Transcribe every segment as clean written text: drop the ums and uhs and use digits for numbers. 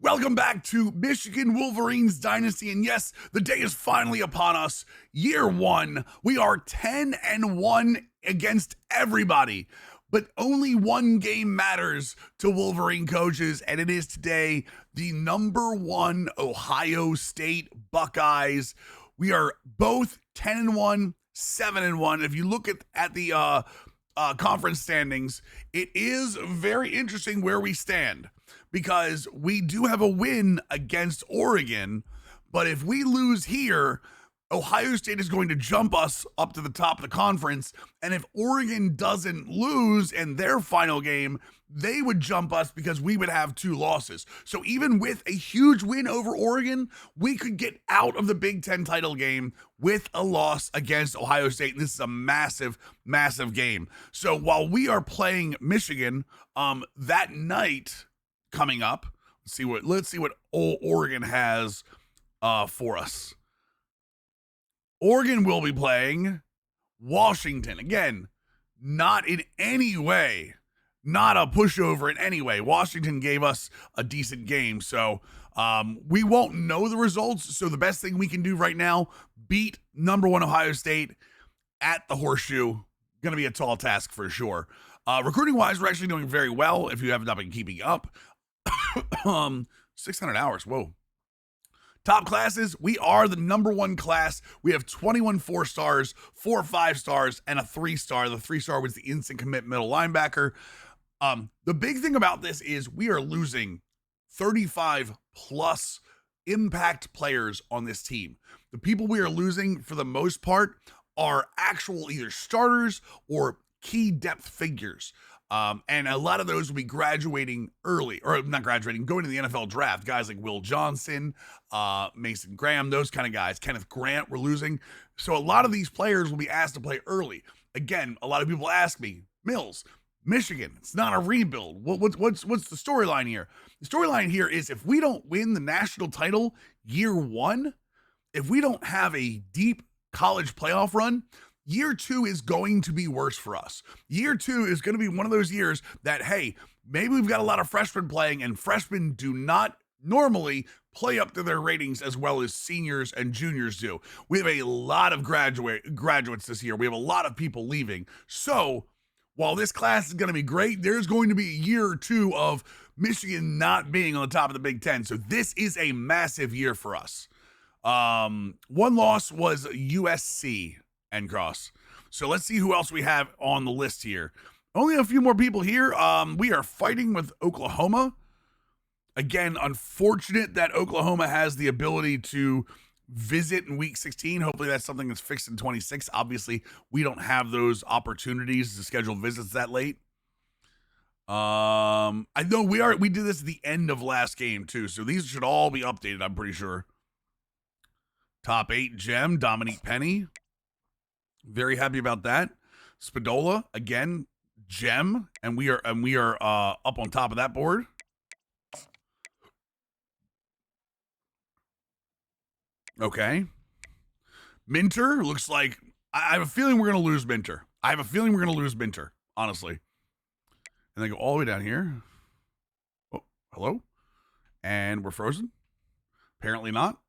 Welcome back to Michigan Wolverines Dynasty, and yes, the day is finally upon us. Year one, we are 10-1 against everybody, but only one game matters to Wolverine coaches, and it is today the #1 Ohio State Buckeyes. We are both 10-1, 7-1. If you look at the conference standings, it is very interesting where we stand, because we do have a win against Oregon, but if we lose here, Ohio State is going to jump us up to the top of the conference, and if Oregon doesn't lose in their final game, they would jump us because we would have 2 losses. So even with a huge win over Oregon, we could get out of the Big Ten title game with a loss against Ohio State. And this is a massive, massive game. So while we are playing Michigan, that night coming up, let's see what Oregon has for us. Oregon will be playing Washington. Again, not in any way, not a pushover in any way. Washington gave us a decent game, so we won't know the results. So the best thing we can do right now, beat #1 Ohio State at the Horseshoe. Going to be a tall task for sure. Recruiting-wise, we're actually doing very well if you have not been keeping up. 600 hours, whoa. Top classes, we are the #1 class. We have 21 4-stars, 4 5-stars, and a 3-star. The 3-star was the instant commit middle linebacker. The big thing about this is we are losing 35 plus impact players on this team. The people we are losing for the most part are actual either starters or key depth figures. And a lot of those will be graduating early, or not graduating, going to the NFL draft. Guys like Will Johnson, Mason Graham, those kind of guys. Kenneth Grant, we're losing. So a lot of these players will be asked to play early. Again, a lot of people ask me, Mills, Michigan, it's not a rebuild. What's the storyline here? The storyline here is if we don't win the national title year one, if we don't have a deep college playoff run, year 2 is going to be worse for us. Year 2 is going to be one of those years that, hey, maybe we've got a lot of freshmen playing, and freshmen do not normally play up to their ratings as well as seniors and juniors do. We have a lot of graduates this year. We have a lot of people leaving. So while this class is going to be great, there's going to be a year or 2 of Michigan not being on the top of the Big Ten. So this is a massive year for us. One loss was USC and cross. So let's see who else we have on the list here. Only a few more people here. We are fighting with Oklahoma. Again, unfortunate that Oklahoma has the ability to visit in week 16. Hopefully that's something that's fixed in 26. Obviously, we don't have those opportunities to schedule visits that late. I know we did this at the end of last game too, so these should all be updated, I'm pretty sure. Top 8 gem, Dominique Penny. Very happy about that. Spadola, again, gem, and we are up on top of that board. Okay. Minter looks like I have a feeling we're gonna lose Minter. Honestly. And then go all the way down here. Oh, hello? And we're frozen? Apparently not.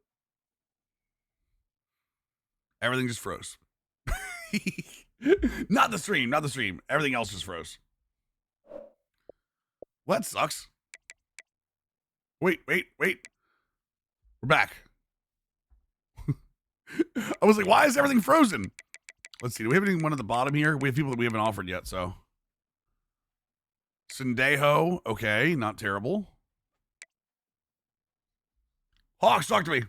Everything just froze. Not the stream. Everything else just froze. Well, that sucks. Wait. We're back. I was like, why is everything frozen? Let's see. Do we have anyone at the bottom here? We have people that we haven't offered yet, so. Sendejo. Okay, not terrible. Hawks, talk to me.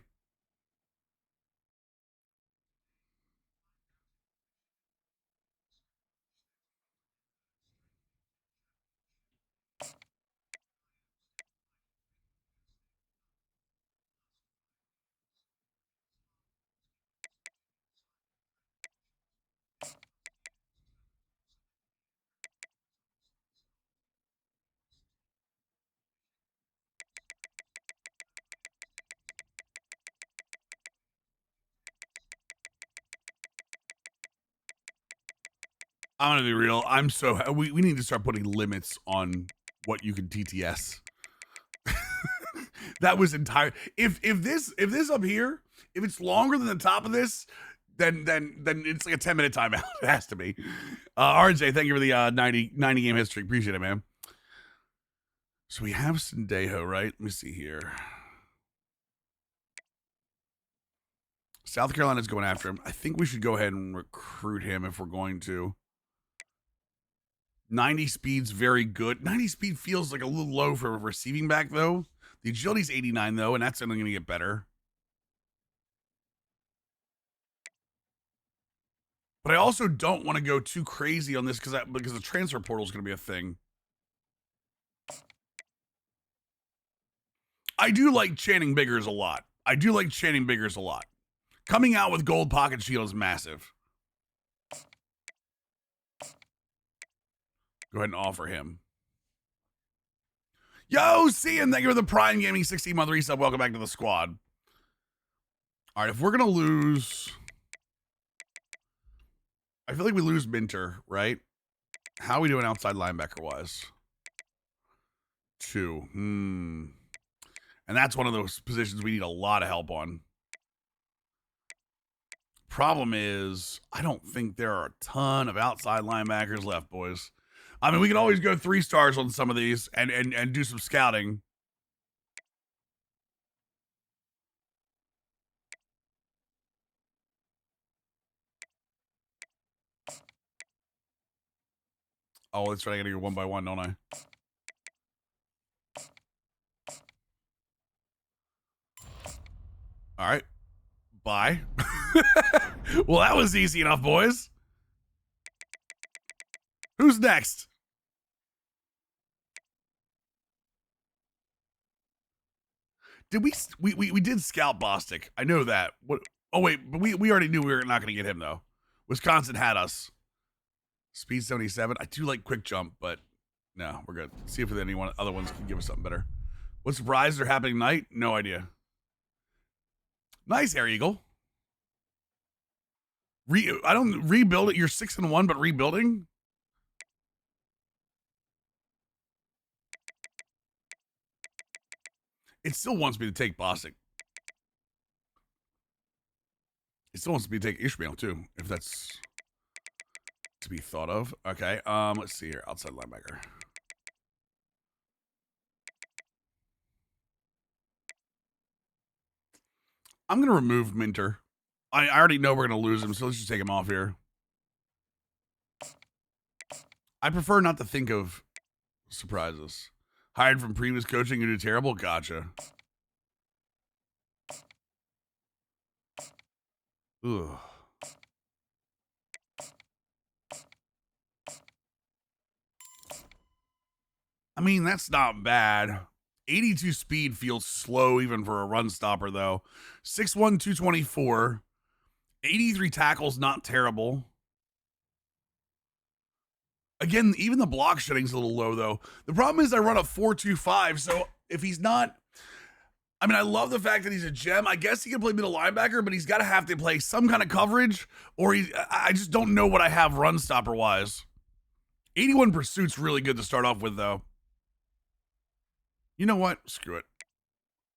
I'm gonna be real. We need to start putting limits on what you can TTS. That was entire. If this up here, if it's longer than the top of this, then it's like a 10-minute timeout. It has to be. RJ, thank you for the 90 game history. Appreciate it, man. So we have Sendejo, right? Let me see here. South Carolina's going after him. I think we should go ahead and recruit him if we're going to. 90 speed's very good. 90 speed feels like a little low for a receiving back, though. The agility's 89, though, and that's only going to get better. But I also don't want to go too crazy on this because the transfer portal is going to be a thing. I do like Channing Biggers a lot. Coming out with gold pocket shield is massive. Go ahead and offer him. Yo, Cian, thank you for the Prime Gaming 16-month resub. Welcome back to the squad. All right, if we're going to lose... I feel like we lose Minter, right? How are we doing outside linebacker-wise? 2. And that's one of those positions we need a lot of help on. Problem is, I don't think there are a ton of outside linebackers left, boys. I mean, we can always go 3 stars on some of these and do some scouting. Oh, that's right. I gotta go one by one, don't I? All right. Bye. Well, that was easy enough, boys. Who's next? Did we did scout Bostic. I know that. What? Oh wait, but we already knew we were not going to get him though. Wisconsin had us. Speed 77. I do like quick jump, but no, we're good. See if any other ones can give us something better. What surprises are happening tonight? No idea. Nice, Air Eagle. I don't rebuild it. You're 6-1, but rebuilding. It still wants me to take Bostic. It still wants me to take Ishmael too, if that's to be thought of. Okay. Let's see here. Outside linebacker. I'm gonna remove Minter. I already know we're gonna lose him, so let's just take him off here. I prefer not to think of surprises. Hired from previous coaching, you do terrible? Gotcha. Ugh. I mean, that's not bad. 82 speed feels slow even for a run stopper, though. 6'1", 224. 83 tackles, not terrible. Again, even the block shedding's a little low, though. The problem is I run a 4.25, so if he's not... I mean, I love the fact that he's a gem. I guess he can play middle linebacker, but he's got to have to play some kind of coverage, or I just don't know what I have run stopper-wise. 81 pursuit's really good to start off with, though. You know what? Screw it.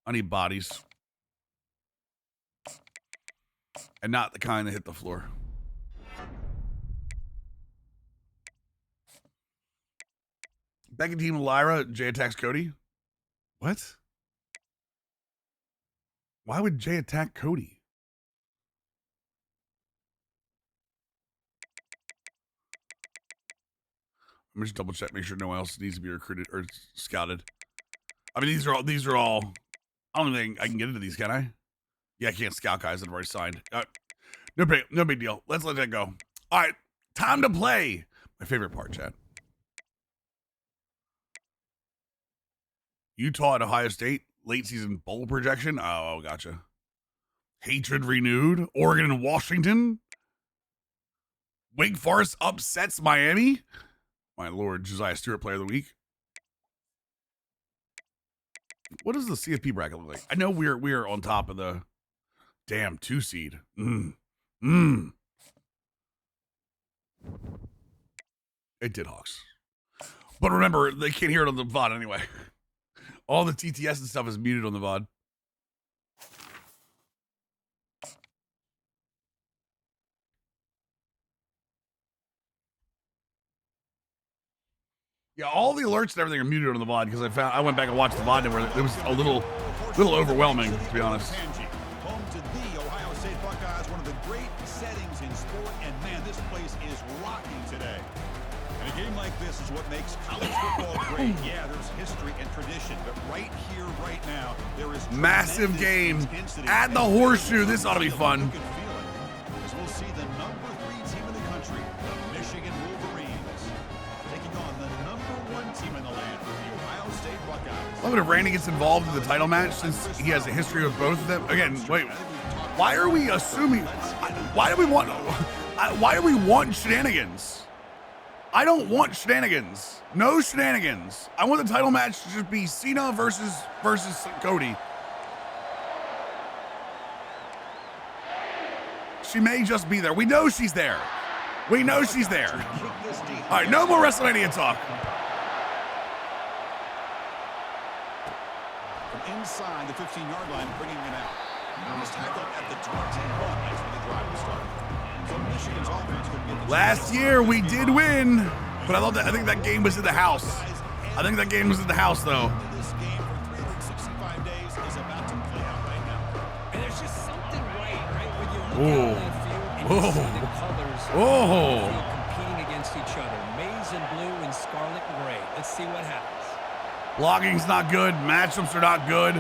I need bodies. And not the kind that hit the floor. Beckett team Lyra, Jay attacks Cody. What? Why would Jay attack Cody? I'm just double check, make sure no one else needs to be recruited or scouted. I mean, these are all. I don't think I can get into these, can I? Yeah, I can't scout guys that have already signed. No big deal. Let's let that go. All right, time to play. My favorite part, chat. Utah at Ohio State, late season bowl projection. Oh, gotcha. Hatred renewed. Oregon and Washington. Wake Forest upsets Miami. My lord, Josiah Stewart player of the week. What does the CFP bracket look like? I know we're on top of the damn 2 seed. It did, Hawks. But remember, they can't hear it on the VOD anyway. All the TTS and stuff is muted on the VOD. Yeah, all the alerts and everything are muted on the VOD because I went back and watched the VOD and it was a little overwhelming, to be honest. Home to the Ohio State Buckeyes, one of the great settings in sport, and man, this place is rocking today. And a game like this is what makes college football great. Yeah, there's history and tradition, but right here, right now, there is massive game at the Horseshoe. This ought to be fun. As we'll see the number 3 team in the country, the Michigan Wolverines, taking on the number 1 team in the land, the Ohio State Buckeyes. I love it if Randy gets involved in the title match since he has a history with both of them. Again, wait, why are we assuming? Why do we want shenanigans? I don't want shenanigans. No shenanigans. I want the title match to just be Cena versus Cody. She may just be there. We know she's there. We know she's there. All right, no more WrestleMania talk. From inside the 15-yard line, bringing it out. He's tackled at the 21 as the drive will start. So Michigan's offense could get the last year we did win, but I think that game was in the house. I think that game was in the house though. This game for 365 days is about to play out right now. And there's just something right when you look out that field and you see the colors of the field competing against each other. Maize and blue and scarlet and gray. Let's see what happens. Blocking's not good. Matchups are not good.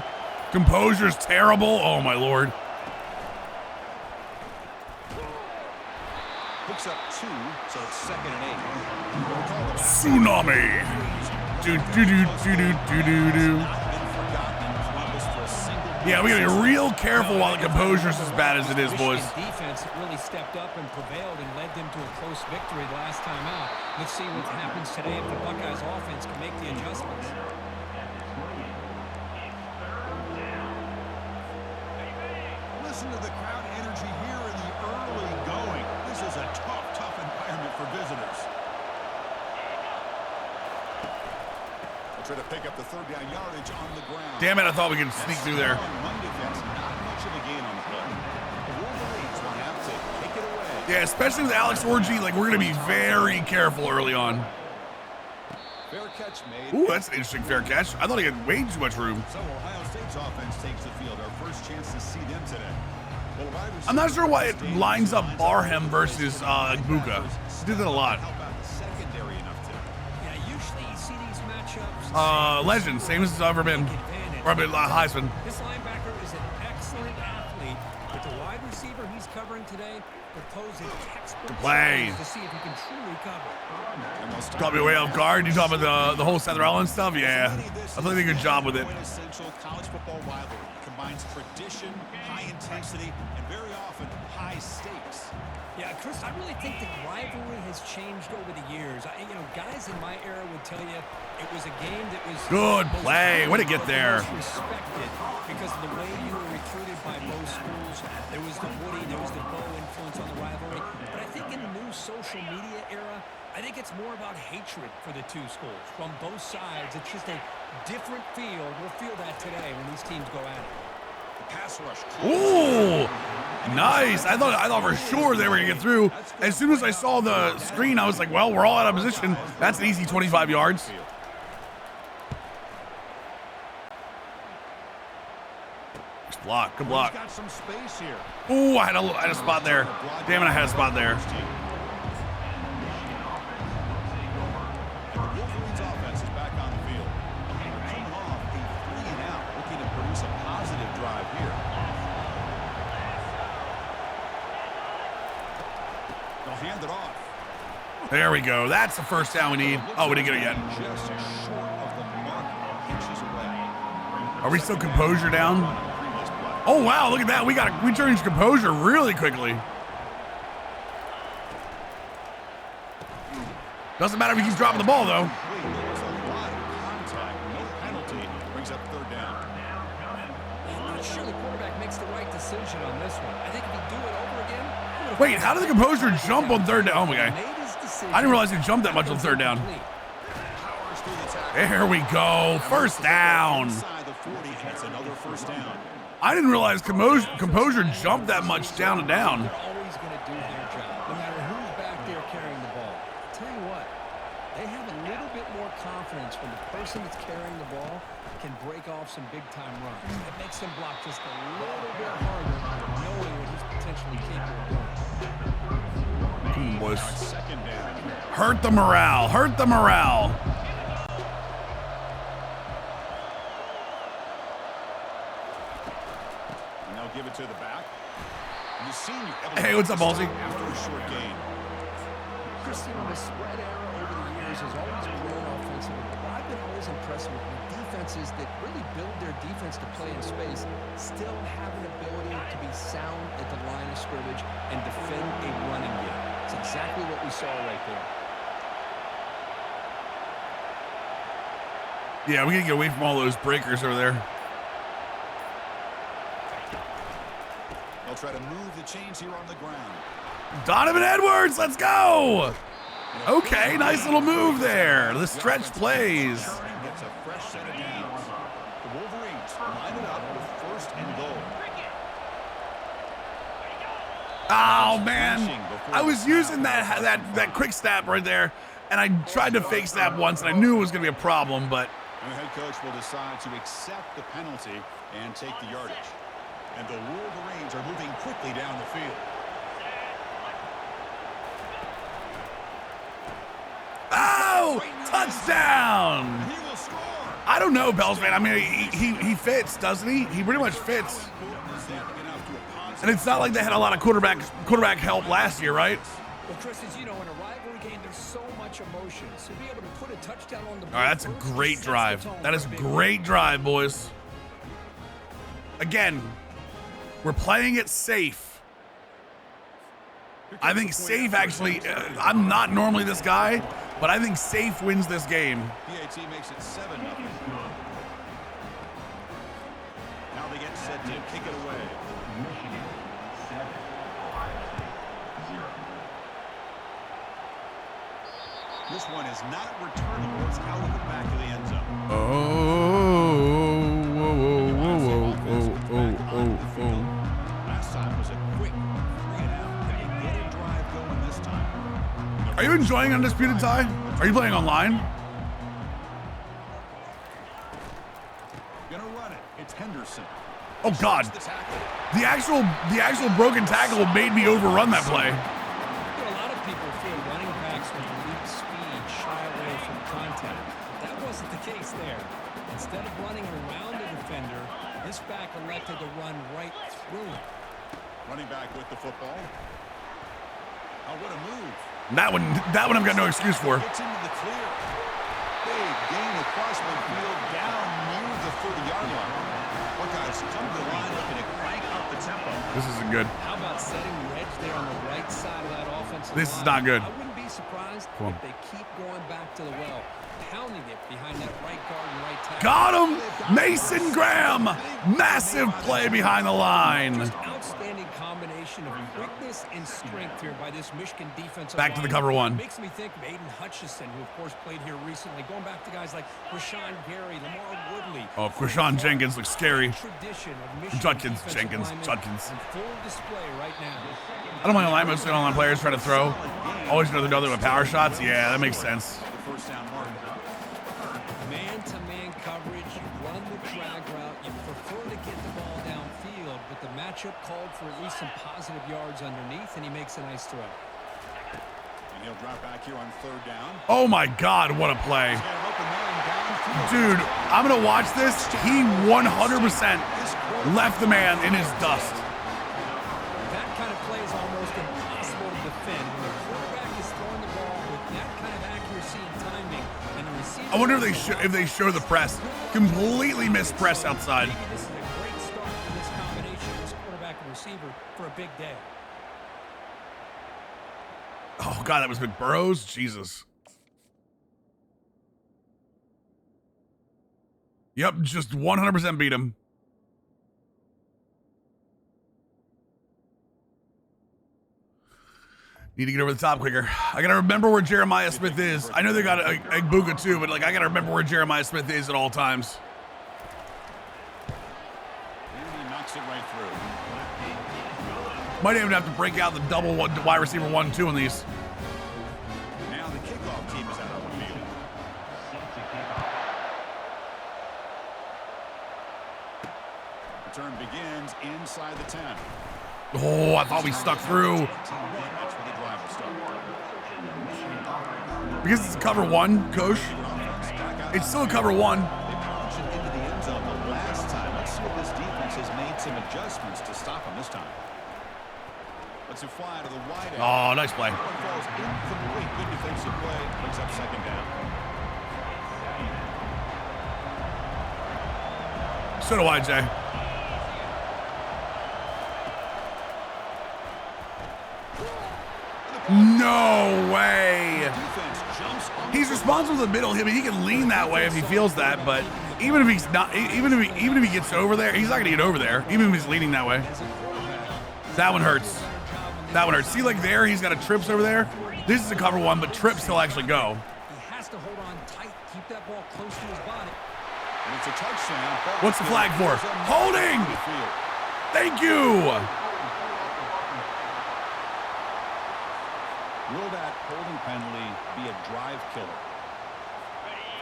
Composure's terrible. Oh my lord. Picks up 2, so it's 2nd and 8. Tsunami. Yeah, we gotta be real careful while the composure's as bad as it is, boys. Defense really stepped up and prevailed and led them to a close victory last time out. Let's see what happens today if the Buckeyes offense can make the adjustments. Listen to the crowd energy here in the early going. This is a tough environment for visitors. They'll try to pick up the 3rd down yardage on the ground. Damn it, I thought we could sneak through there. Defense, not much of a gain on the play. The Wolverines will have to take it away. Yeah, especially with Alex Orgy, like we're gonna be very careful early on. Fair catch made. Ooh, that's an interesting fair catch. I thought he had way too much room. So Ohio State's offense takes the field. Our first chance to see them today. I'm not sure why it lines up Barham versus Buka. He did that a lot. Yeah, usually you see these matchups. Legend, same as it's ever been. Heisman. This linebacker is an excellent athlete, but the wide receiver he's covering today proposes textbook play to see if he can truly cover. Caught me way off guard. You talking about the whole Seth Rollins stuff? Yeah, I thought they did a good job with it. Essential college football rivalry combines tradition, high intensity, and very often high stakes. Yeah, Chris, I really think the rivalry has changed over the years. Guys in my era would tell you it was a game that was good play. Way to get there. Respected because of the way you were recruited by both schools. There was the Woody, there was the Bo influence on the rivalry. But I think in the new social media era, I think it's more about hatred for the two schools from both sides. It's just a different feel. We'll feel that today when these teams go at it. Pass rush. Ooh, nice. I thought for sure they were gonna get through. As soon as I saw the screen, I was like, well, we're all out of position. That's an easy 25 yards. Good block, good block. Got some space here. Ooh, I had a spot there. Damn it, I had a spot there. Wolverines offense is back on the field. Coming off a 3-and-out, looking to produce a positive drive here. They'll hand it off. There we go. That's the first down we need. Oh, we didn't get it yet. Just short of the mark, inches away. Are we still composure down? Oh wow, look at that. We changed composure really quickly. Doesn't matter if he keeps dropping the ball though. There's a lot of contact, no penalty. Brings up 3rd down. I'm not sure the quarterback makes the right decision on this one. I think if he do it over again. Wait, how did the composure jump on 3rd down? Oh my god. I didn't realize he jumped that much on 3rd down. Powers through the tackle. There we go. First down. Inside the 40, and it's another first down. I didn't realize composure jumped that much down and down. They're always going to do their job, no matter who's back there carrying the ball. I'll tell you what, they have a little bit more confidence when the person that's carrying the ball can break off some big-time runs. It makes him block just a little bit harder, knowing what he's potentially capable of doing. Come on, boys. Second down. Hurt the morale. Hurt the morale. And they'll give it to the back. And the senior. Hey, what's up, Ballsy? After a short gain. Christian, the spread era over the years has always grown offensively. What I've been always impressed with defenses that really build their defense to play in space still have an ability to be sound at the line of scrimmage and defend a running game. It's exactly what we saw right there. Yeah, we gotta get away from all those breakers over there. They'll try to move the chains here on the ground. Donovan Edwards, let's go. Okay, nice little move there. The stretch plays. Turning gets a fresh set of downs. The Wolverines line it up with first and goal. Oh man, I was using that quick snap right there, and I tried to fake snap once, and I knew it was gonna be a problem, but And the head coach will decide to accept the penalty and take the yardage. And the Wolverines are moving quickly down the field. oh, touchdown! He will score. I don't know, Bells man. I mean, he fits, doesn't he? He pretty much fits. And it's not like they had a lot of quarterback help last year, right? Well, Chris, as you know, in a rivalry game, there's so much emotion. So to be able to put a touchdown on the board. All right, that's a great drive. That is a great drive, boys. Again, we're playing it safe. I think safe actually, I'm not normally this guy, but I think safe wins this game. PAT makes it 7-0. Now they get set to kick it away. This one is not returnable. It's out of the back of the end zone. Last time was a quick 3-and-out. Can you get a drive going this time? Are you enjoying Undisputed Tie? Are you playing online? Gonna run it. It's Henderson. Oh God, The tackle. the actual broken tackle made me overrun that play. You know, a lot of people feel running backs with elite speed shy away from contact. That wasn't the case there. Instead of running around the defender, this back elected to run right through him. Running back with the football. Oh, what a move. That one I've got no excuse for. Gets into the clear. Big gain across midfield down near the 30-yard line. Buckeyes come to the line looking to crank up the tempo. This isn't good. How about setting the edge there on the right side of that offensive This is line? not good. I wouldn't be surprised Come on. if they keep going back to the well, pounding it behind that right guard and right tackle. Got him! Mason Graham! Massive play behind the line. Just outstanding combination of quickness and strength here by this Michigan defensive Back to the line. cover one. Makes me think of Aiden Hutchinson, who of course played here recently. Going back to guys like Rashawn Gary, Lamar Woodley. Oh, Quishon Jenkins looks scary. Tradition of Michigan Judkins, defensive Jenkins, linemen Judkins. on full display right now. I don't mind most online players trying to throw. Always know they're doing with power shots. Yeah, that makes sense. The first down mark. Man-to-man coverage, you run the drag route, you prefer to get the ball downfield, but the matchup called for at least some positive yards underneath, and he makes a nice throw. And he'll drop back here on third down. Oh my God, what a play. He's got an open man downfield. Dude, I'm going to watch this. He 100% left the man in his dust. That kind of play is almost impossible to defend. When the quarterback is throwing the ball with that kind of accuracy and timing, and the receiver... I wonder if they show the press. Completely missed press outside. Maybe this is a great start for this combination, this quarterback and receiver, for a big day. Oh God, that was good. Burrows? Jesus. Yep, just 100% beat him. Need to get over the top quicker. I gotta remember where Jeremiah Smith is. I know they got Egbuka too, but like I gotta remember where Jeremiah Smith is at all times. And he knocks it right through. Might even have to break out the double wide receiver 1-2 on these. Now the kickoff team is out on the field. Return begins inside the 10. Oh, I thought we stuck through. That's where the drive will start. Because it's cover 1, Coach. It's still a cover 1. They plunged it into the end zone the last time. Let's see if this defense has made some adjustments to stop him this time. Let's it fly to the wide end. Oh, nice play. One falls incomplete. Good defensive play. Brings up second down. So do I, Jay. No way. He's responsible for the middle. I mean, he can lean that way if he feels that, but even if he's not, even if he gets over there, he's not gonna get over there, even if he's leaning that way. That one hurts. That one hurts. See, like there, he's got a trips over there. This is a cover 1, but trips he'll actually go. He has to hold on tight, keep that ball close to his body. And it's a touchdown. What's the flag for? Holding. Thank you. Will that holding penalty be a drive killer?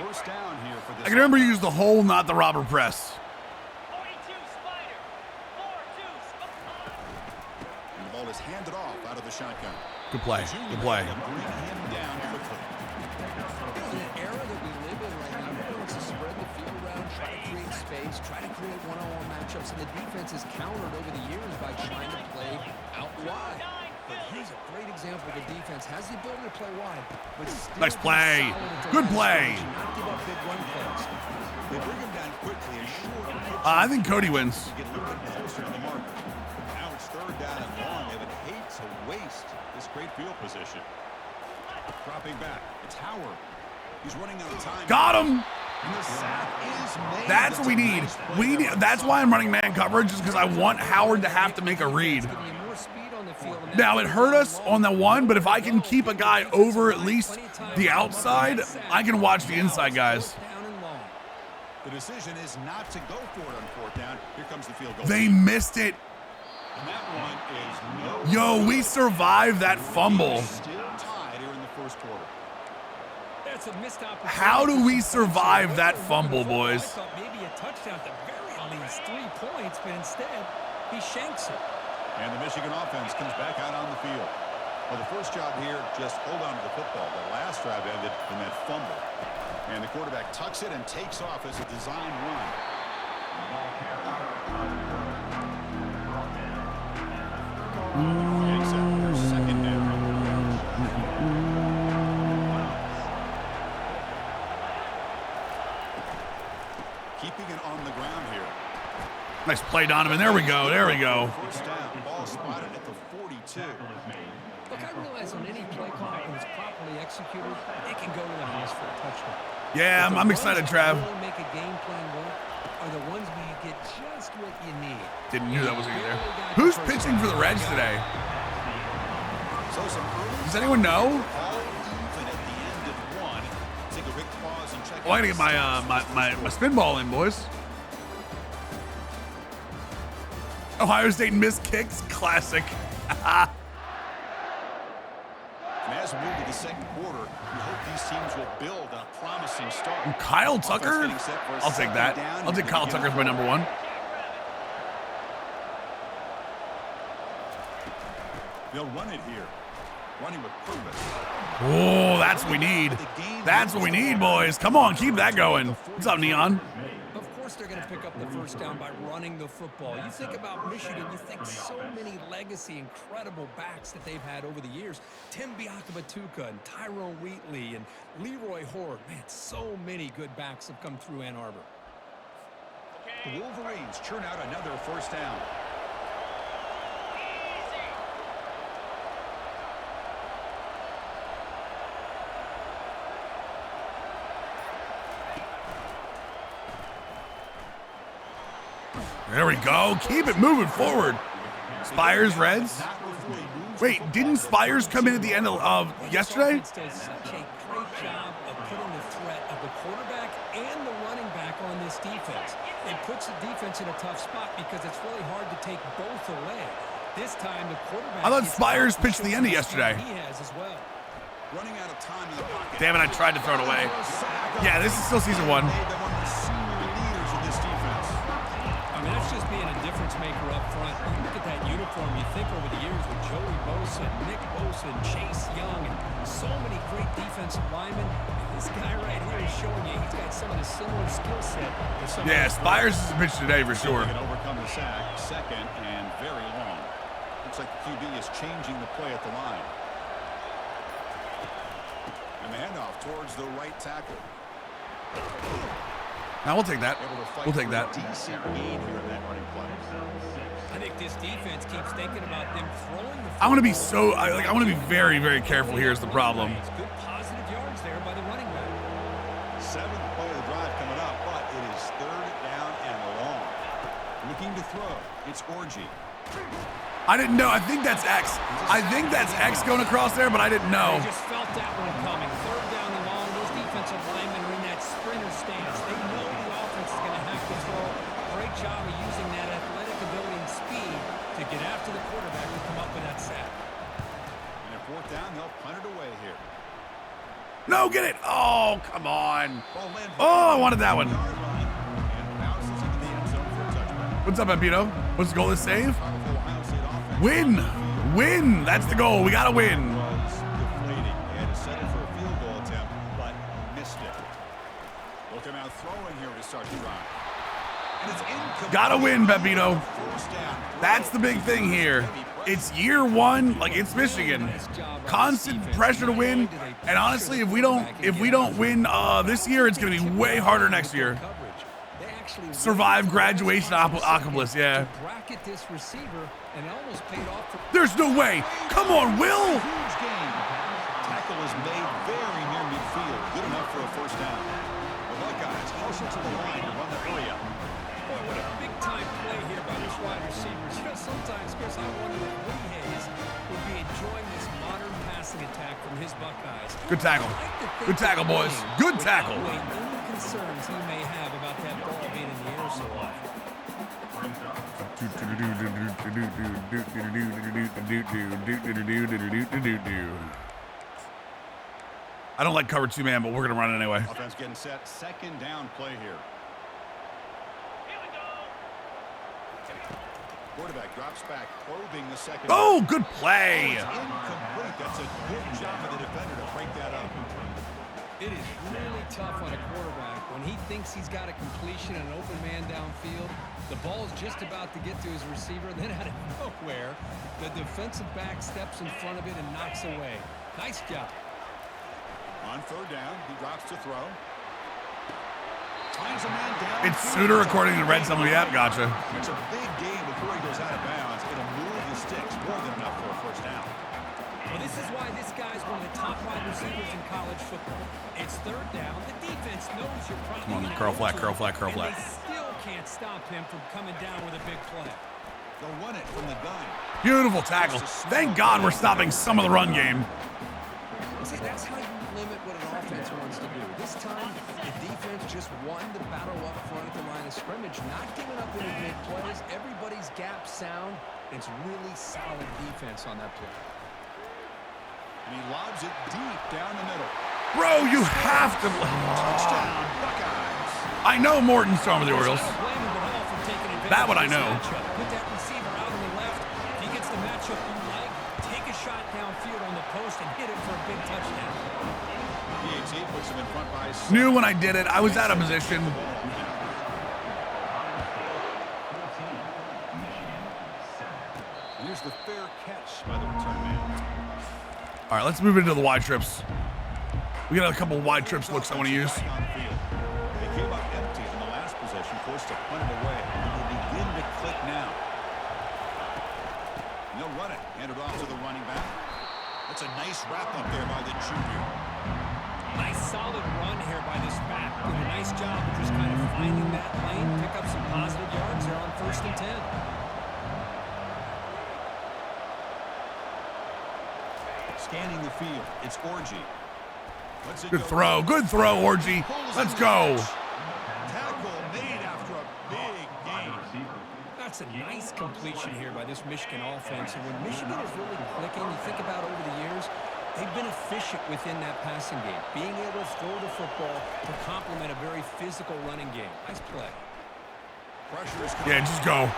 First down here for this. I can remember you use the hole, not the robber press. 42 Spider. 4-2 And the ball is handed off out of the shotgun. Good play. Good play. Bring him down quickly. In an era that we live in right now, everyone wants to spread the field around, try to create space, try to create one-on-one matchups, and the defense has countered over the years by trying to play out wide. But here's a great example. The defense has the ability to play wide, but still Nice play. Good play. not give up big run plays. They bring him down quickly and short. I think Cody wins. Get a little bit closer to the mark. Now it's third down and long. They would hate to waste this great field position. Dropping back. It's Howard. He's running out of time. Got him. And the sack is made. That's what we need. That's why I'm running man coverage, just because I want Howard to have to make a read. Giving you more speed on the field, and Now, it hurt us on the one, but if I can keep a guy over at least the outside, I can watch the inside guys. down and long. The decision is not to go for it on fourth down. Here comes the field goal. They missed it. And that one is no. Yo, we survived that fumble. Still tied here in the first quarter. That's a missed opportunity. How do we survive that fumble, boys? I thought maybe a touchdown at the very least, 3 points, but instead he shanks it. And the Michigan offense comes back out on the field. Well, the first job here, just hold on to the football. The last drive ended in that fumble. And the quarterback tucks it and takes off as a design run. And set for second down. Keeping it on the ground here. Nice play, Donovan. There we go. There we go. First down, ball spotted at the 42. Look, I realize on any play call, when it's properly executed, it can go to the house for a touchdown. Yeah, I'm excited, Trav. Really make a game plan work are the ones where you get just what you need. Didn't knew that was gonna be there. Who's pitching for the Reds today? So some early Does anyone know? all even at the end of one. Take a quick pause and check. Oh, I gotta get my spin ball in, boys. Ohio State missed kicks, classic. And as we move to the second quarter, we hope these teams will build a promising start. Kyle Tucker? Offense getting set for a I'll take that. second down. I'll take Kyle Tucker as my number 1. They'll run it here. Running with purpose. Oh, that's what we need. That's what we need, boys. Come on, keep that going. What's up, Neon? Of course they're going to pick up the first down by running the football. You think about Michigan, you think so many legacy, incredible backs that they've had over the years. Tim Biakabatuka and Tyrone Wheatley and Leroy Horde. Man, so many good backs have come through Ann Arbor. The Wolverines churn out another first down. There we go. Keep it moving forward. Spires, Reds. Not before he moves Wait, didn't Spires come in at the end of yesterday? This offense does such a great job of putting the threat of the quarterback and the running back on this defense. It puts the defense in a tough spot because it's really hard to take both away. This time, the quarterback. I thought Spires pitched the end of yesterday. He has as well. Running out of time in the pocket. Damn it, I tried to throw it away. Yeah, this is still season 1. Made them one of the senior leaders in this defense. I mean, that's just being a difference maker up front. You look at that uniform, you think over the years with Joey Bosa, Nick Bosa, and Chase Young, and so many great defensive linemen. And this guy right here is showing you he's got some of the similar skill set. Yeah, Spires is a bitch today for sure. They can overcome the sack, second and very long. Looks like the QB is changing the play at the line. And the handoff towards the right tackle. Now we'll take that. We'll take that. Decent gain here in that running play. I think this defense keeps thinking about them throwing the. I want to be so I want to be very, very careful. Here's the problem. It's good positive yards there by the running back. Seventh play of the drive coming up, but it is third down and long. Looking to throw. It's Orgy. I didn't know. I think that's X. I think that's X going across there, but I didn't know. They just felt that one coming. Third down and long. Those defensive linemen are in that sprinter stance. They know the offense is going to have to throw. Great job of using that athletic ability and speed to get after the quarterback to come up with that sack. And at fourth down, they'll punt it away here. No, get it. Oh, come on. Oh, I wanted that one. What's up, Pepito? What's the goal? Is save? Win. Win. That's the goal. We got to win. Was deflating. He had to settle for a field goal attempt, but missed it. Looking out throwing here to start the drive. And it's incomplete. Got to win, Pepito. First down. That's the big thing here. It's year 1, like it's Michigan. Constant pressure to win. And honestly, if we don't win this year, it's going to be way harder next year. Survive graduation octopus, yeah. Bracket this receiver and it almost paid off for. There's no way. Come on, Will. Huge gain. Tackle is made very near midfield. Good enough for a first down. The Buckeyes closer to the line to run the area. Boy, what a big-time play here by this wide receivers. You know, sometimes, Chris, I wonder if Woody Hayes would be enjoying this modern passing attack from his Buckeyes. Good tackle. Good tackle, boys. Good tackle. Outweigh any concerns he may have about that ball being in the air so often. I don't like cover 2 man, but we're going to run it anyway. Offense getting set. Second down play here. Here we go. Quarterback drops back, probing the second. Oh, good play. It's incomplete. That's a good job of the defender to break that up. It is really tough on a quarterback when he thinks he's got a completion and an open man downfield. The ball is just about to get to his receiver, and then out of nowhere, the defensive back steps in front of it and knocks away. Nice job. On third down, he drops to throw. Finds a man down. It's Suitor according to Red Summary app. Gotcha. It's a big game before he goes out of bounds. It'll move the sticks more than enough for a first down. Well, this is why this guy's one of the top wide receivers in college football. It's third down. The defense knows you're probably Come on, gonna curl go flat, to curl him, flat, curl and flat. They still can't stop him from coming down with a big play. They'll run it from the gun. Beautiful tackle. Thank God we're stopping some of the run game. See, that's how you limit what an offense wants to do. This time, the defense just won the battle up front at the line of scrimmage, not giving up any big plays. Everybody's gap sound. It's really solid defense on that play. And he lobs it deep down the middle. Bro, you have to. Touchdown, Buckeyes. I know Morton's throwing with the Orioles. Don't blame him at all for taking advantage That one of I this know. matchup. Put that receiver out on the left. If he gets the matchup you like, take a shot downfield on the post and hit it for a big touchdown. PAT puts him in front by 7. Knew when I did it. I was out of position. Here's the fair catch by the return man. All right, let's move into the wide trips. We got a couple wide trips looks I want to use. Back on the field. They came up empty in the last possession, forced to punt it away. It will begin to click now. And they'll run it. Hand it off to the running back. That's a nice wrap up there by the junior. Nice solid run here by this back. Did a nice job of just kind of finding that lane, pick up some positive yards there on 1st and 10. scanning the field. It's Orgy. Good throw. Good throw, Orgy. Let's go. Tackle made after a big gain. That's a nice completion here by this Michigan offense. And when Michigan is really clicking, you think about over the years, they've been efficient within that passing game, being able to throw the football to complement a very physical running game. Nice play. Yeah, just go.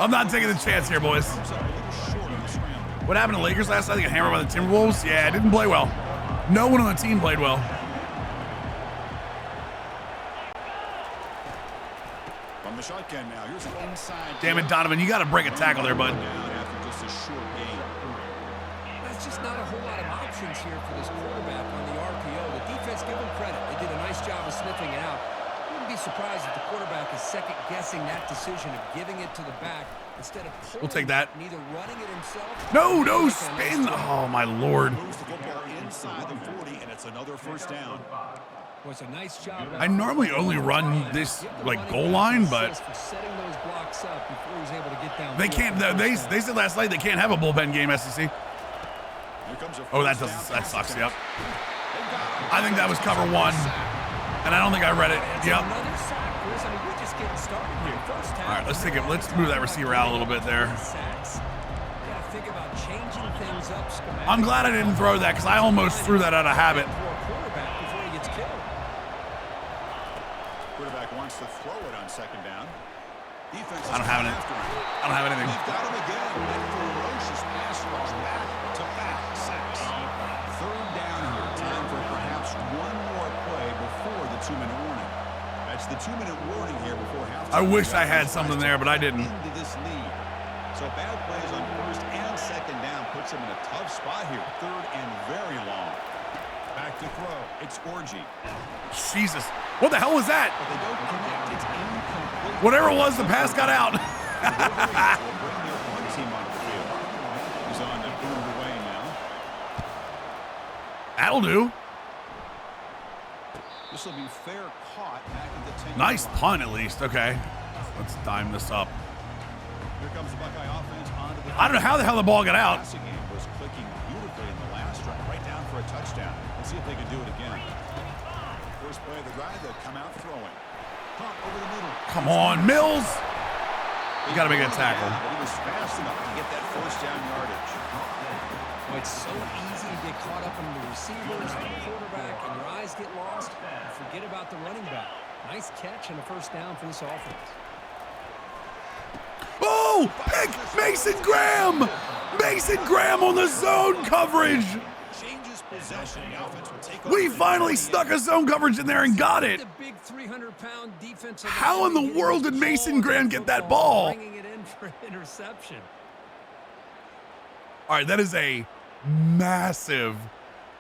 I'm not taking the chance here, boys. What happened to Lakers last night? They got hammered by the Timberwolves? Yeah, it didn't play well. No one on the team played well. From the shotgun now, here's an inside. Damn it, Donovan, you got to break a tackle there, bud. After just a short gain. There's just not a whole lot of options here for this quarterback on the RPO. The defense, give them credit. They did a nice job of sniffing it out. Wouldn't be surprised if the quarterback is second-guessing that decision of giving it to the back instead of pulling. We'll take that. And either running it himself. No, spin. Oh, my Lord. Moves the football inside the 40, and it's another first down. Was a nice job. I normally only run this like goal line, but setting those blocks up before he's able to get down. they can't. They said last night they can't have a bullpen game. SEC. Oh, that sucks. Yep. I think that was cover one, and I don't think I read it. Yep. Another sack, Chris. I mean, we're just getting started here. First half. All right, let's take it. Let's move that receiver out a little bit there. Think about changing things up. I'm glad I didn't throw that because I almost threw that out of habit. Quarterback wants to throw it on second down. Defense I don't have anything. I don't have anything. We've got him again. That ferocious pass rush back-to-back sacks. Third down here. Time for perhaps one more play before the 2-minute warning. That's the 2-minute warning here before halftime. I wish I had something there, but I didn't. Into this lead. So bad plays on first and second down puts him in a tough spot here. Third and very long. Back to throw. It's Orgy. Jesus. What the hell was that? But they don't connect. It's incomplete. Whatever it was, the pass got out. Will bring their one team onto the field. He's on to boot it away now. That'll do. This will be fair caught back at the 10. Nice punt, at least. Okay. Let's dime this up. Here comes the Buckeye offense onto the field. I don't know how the hell the ball got out. The passing game was clicking beautifully in the last drive, right down for a touchdown. Let's see if they can do it again. First play of the drive, they'll come out throwing. Punt over the middle. Come on, Mills. You got to make that tackle. But he was fast enough to get that first down yardage. Well, it's so easy to get caught up in the receivers and the quarterback, and your eyes get lost. And forget about the running back. Nice catch and a first down for this offense. Oh, pick Mason Graham. Mason Graham on the zone coverage. Changes possession. The offense will take We finally stuck a zone coverage in there and got it. The big 300-pound defensive. How in the world did Mason Graham get that ball? Bringing it in for interception. All right, that is a massive,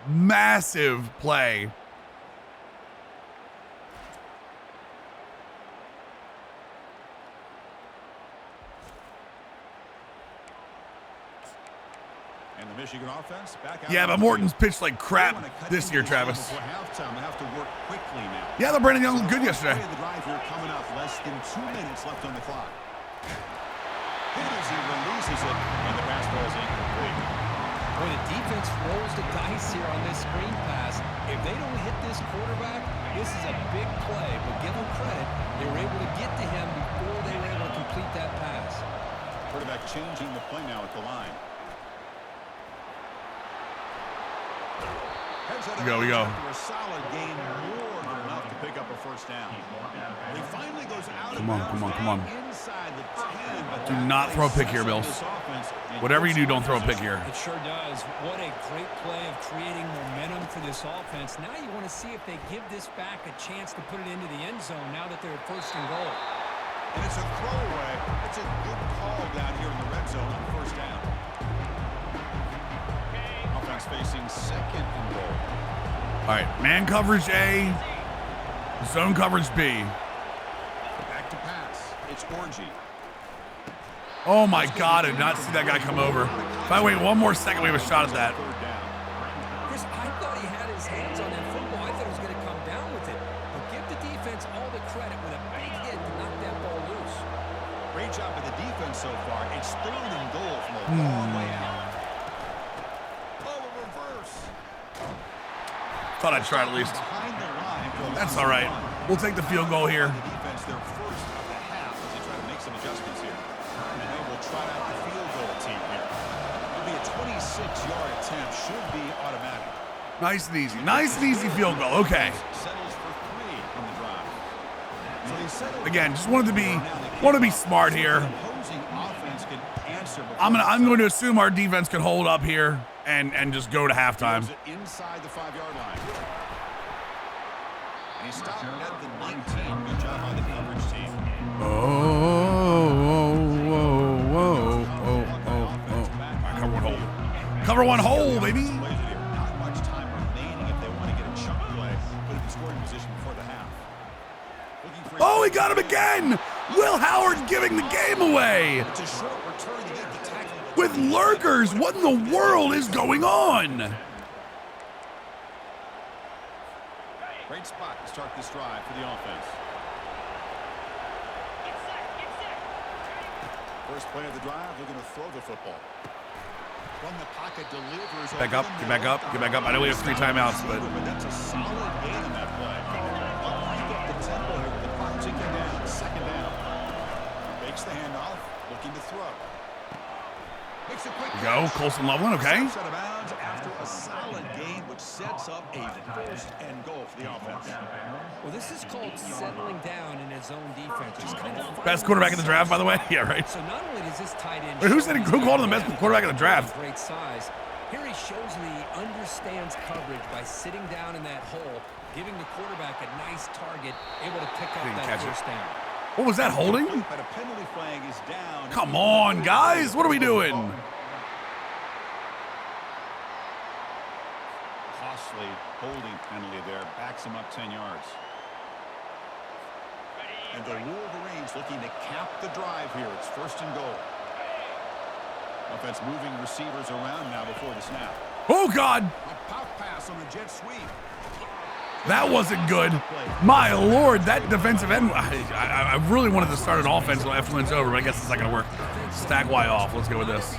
massive play. And the Michigan offense back out. Yeah, but Morton's pitched like crap this year, Travis. Before halftime, they have to work quickly now. Yeah, the Brandon Young looked good yesterday. The drive here coming up, less than 2 minutes left on the clock. Hit as he releases it, and the pass ball is incomplete. Boy, the defense rolls the dice here on this screen pass. If they don't hit this quarterback, this is a big play. But give them credit, they were able to get to him before they were able to complete that pass. Quarterback changing the play now at the line. We go. A solid gain, more than enough to pick up a first down. He finally goes out. Come on. Inside the 10, but Do not throw a pick here, Bills. Whatever you do, don't throw a pick here. It sure does. What a great play of creating momentum for this offense. Now you want to see if they give this back a chance to put it into the end zone now that they're first and goal. And it's a throwaway. It's a good call down here in the red zone on first down. Offense facing second and goal. All right, man coverage A, zone coverage B. Back to pass. It's Orgy. Oh my God, I did not see that guy come over. If I wait one more second, we have a shot at that. Chris, I thought he had his hands on that football. I thought he was going to come down with it. But give the defense all the credit with a big hit to knock that ball loose. Great job of the defense so far. It's third and goal from a long way out. Thought I'd try it at least. Behind the line for a That's loss all of right. 1. We'll take the field goal here. The defense, their first of the half as they try to make some adjustments here. And they will try out the field goal team here. It'll be a 26-yard attempt. Should be automatic. Nice and easy. Nice and easy field goal. Okay. Settles for 3 on the drive. So they settle. Again, just wanted to be smart here. Opposing offense can answer before I'm going to assume our defense can hold up here and just go to halftime. Throws it inside the 5-yard line. And he stopped at the 19. Good job by the coverage team. Cover one hole. Cover one hole, baby. Not much time remaining if they want to get a chunk play. Put it in scoring position before the half. Oh, he got him again. Will Howard giving the game away. It's a short return to get the tackle. With lurkers, what in the world is going on? Great spot to start this drive for the offense. First play of the drive, they're going to throw the football. From the pocket, delivers. Back up, get back up, get back up. I know we have 3 timeouts, but that's a solid gain on that play. I'll crank up the tempo here with the clock ticking down. 2nd down. Makes the handoff, looking to throw. Makes a quick go. Colson Loveland, okay. Steps out of bounds after a solid gain, which sets up a 1st and goal for the offense. Well, this is called settling down in his own defense. Just kind of best quarterback in the draft, by the way. Yeah, right. So not only does this tight end. Wait, who called him the best quarterback in the draft? Great size. Here he shows me he understands coverage by sitting down in that hole, giving the quarterback a nice target, able to pick up that first down. What was that, holding? But a penalty flag is down. Come on, guys. What are we doing? Costly holding penalty there. Backs him up 10 yards. And the Wolverines looking to cap the drive here. It's 1st and goal. Offense moving receivers around now before the snap. Oh, God. A pop pass on the jet sweep. That wasn't good. My Lord, that defensive end. I really wanted to start an offense after it's over, but I guess it's not going to work. Stack Y off. Let's go with this.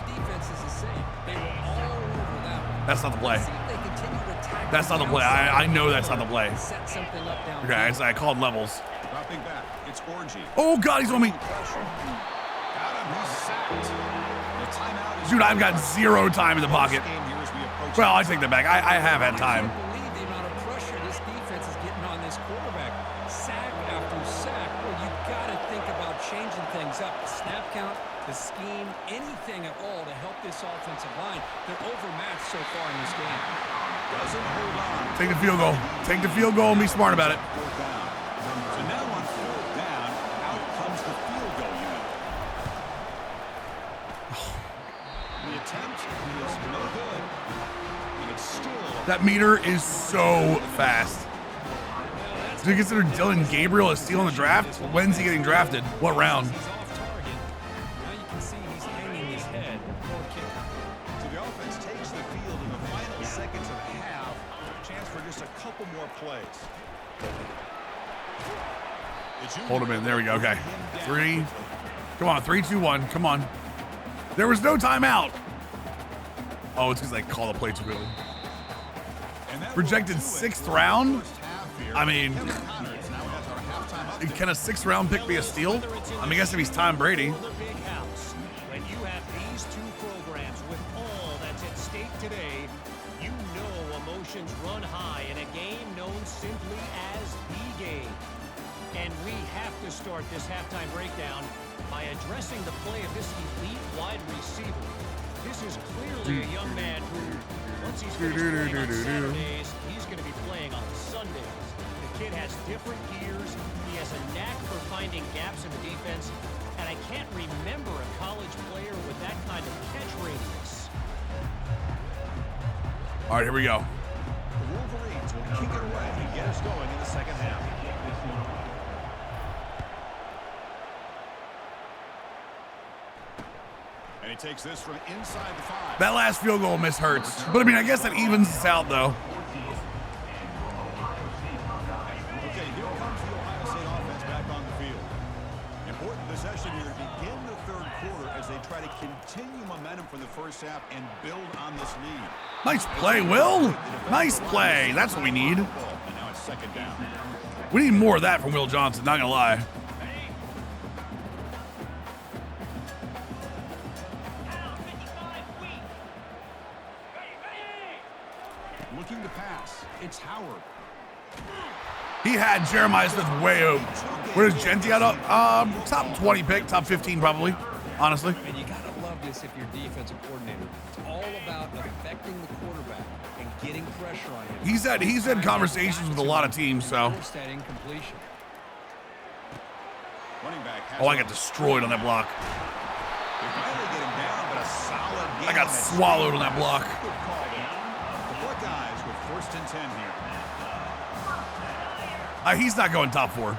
That's not the play. That's not the play. I know that's not the play. Okay, I called levels. Dropping back. It's Orgy. Oh, God, he's on me. Dude, I've got 0 time in the pocket. Well, I take that back. I have had time. The scheme, anything at all to help this offensive line. They're overmatched so far in this game. Doesn't hold on. Take the field goal. Take the field goal and be smart about it. So now on 4th down, out comes the field goal unit. The attempt is no good. And it's still. That meter is so fast. Do you consider Dylan Gabriel a steal in the draft? When's he getting drafted? What round? Plays. Hold him in. There we go. Okay. 3. Come on. 3, 2, 1. Come on. There was no timeout. Oh, it's because I call the play too early. Projected 6th round. I mean, can a 6th round pick be a steal? I mean, I guess if he's Tom Brady. When you have these 2 programs with all that's at stake today, you know emotions run high in a game known simply as the game. And we have to start this halftime breakdown by addressing the play of this elite wide receiver. This is clearly a young man who, once he's finished playing on Saturdays, he's going to be playing on Sundays. The kid has different gears. He has a knack for finding gaps in the defense. And I can't remember a college player with that kind of catch radius. All right, here we go. The Wolverines will kick it away and get us going in the 2nd half. And he takes this from inside the 5. That last field goal miss hurts. But I mean, I guess that evens us out, though. Okay, here comes the Ohio State offense back on the field. Important possession here to begin the third quarter as they try to continue momentum from the first half and build on this lead. Nice play, Will. Nice play. That's what we need. And now it's second down. We need more of that from Will Johnson, not gonna lie. Looking to pass. It's Howard. He had Jeremiah Smith way over. Where does Genty out of? Top 20 pick, top 15 probably, honestly. And you gotta love this if you're defensive coordinator. It's all about affecting the quarterback and getting pressure on him. He's had conversations with a lot of teams, so. Force that incompletion. Running back has Oh, I got destroyed on that block. They finally get him down, but a solid game. I got That's swallowed on that block. good call there. The Buckeyes with 1st and 10 here. He's not going top 4.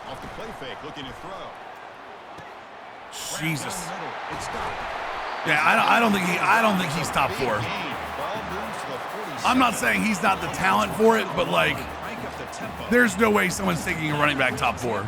Off the play fake, looking to throw. Jesus. Down the middle. It's stopped. Yeah, I don't think he's top 4. Big gain. Ball moves to the 42nd. I'm not saying he's not the talent for it, but like, Crank up the tempo. there's no way someone's taking a running back top 4.